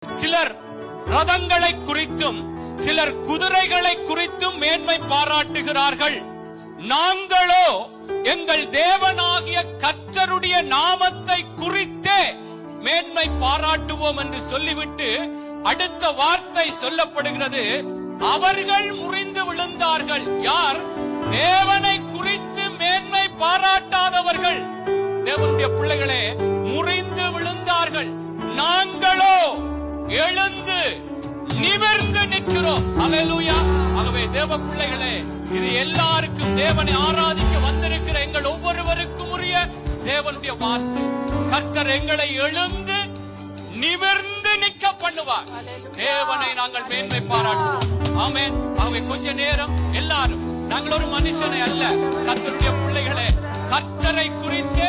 சிலர் ரதங்களை குறித்தும் சிலர் குதிரைகளை குறித்தும் மேன்மை பாராட்டுகிறார்கள். நாங்களோ எங்கள் தேவனாகிய கர்த்தருடைய நாமத்தை குறித்தே மேன்மை பாராட்டுவோம் என்று சொல்லிவிட்டு அடுத்த வார்த்தை சொல்லப்படுகிறது, அவர்கள் முறிந்து விழுந்தார்கள். யார்? தேவனை குறித்து மேன்மை பாராட்டாதவர்கள், தேவனுடைய பிள்ளைகளே முறிந்து விழுந்தார்கள். நாங்களோ எழுந்து நிமிர்ந்து நிற்கிறோம். அல்லேலூயா. ஆகவே தேவ பிள்ளைகளே, இது எல்லாருக்கும் தேவனை ஆராதிக்க வந்திருக்கிற எங்கள் ஒவ்வொருவருக்கும் உரிய தேவனுடைய வார்த்தை. கர்த்தர் எங்களை எழுந்து நிமிர்ந்து நிற்க பண்ணுவார். தேவனை நாங்கள் மேன்மை பாராட்டுவோம். ஆமென். ஆகவே கொஞ்ச நேரம் எல்லாரும், நாங்கள் ஒரு மனுஷனை அல்ல, கர்த்தருடைய பிள்ளைகளே, கர்த்தரை குறித்து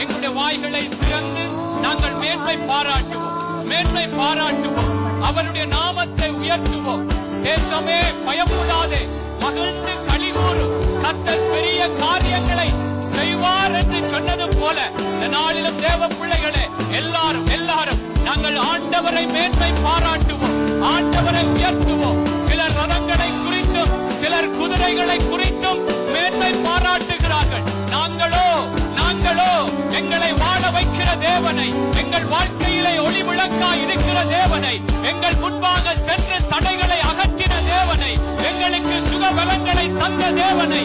எங்களுடைய வாய்களை திறந்து நாங்கள் மேன்மை பாராட்டுவோம், மேன்மை பாராட்டுவோம், அவருடைய நாமத்தை உயர்த்துவோம். தேசமே பயப்படாதே, மகிழ்ந்து களிகூறு, கர்த்தர் பெரிய காரியங்களை செய்வார் என்று சொன்னது போல இந்த நாளிலும் தேவ பிள்ளைகளே எல்லாரும் நாங்கள் ஆண்டவரை மேன்மை பாராட்டுவோம், ஆண்டவரை உயர்த்துவோம். சிலர் ரதங்களை குறித்தும் சிலர் குதிரைகளை குறித்தும் மேன்மை பாராட்டுகிறார்கள். நாங்களோ எங்களை வாழ வைக்கிற தேவனை, எங்கள் வாழ்க்கையிலே ஒளி விளக்காய் இருக்கிற தேவனை, எங்கள் முன்பாக சென்று தடைகளை அகற்றின தேவனை, எங்களுக்கு சுகபலங்களை தந்த தேவனை,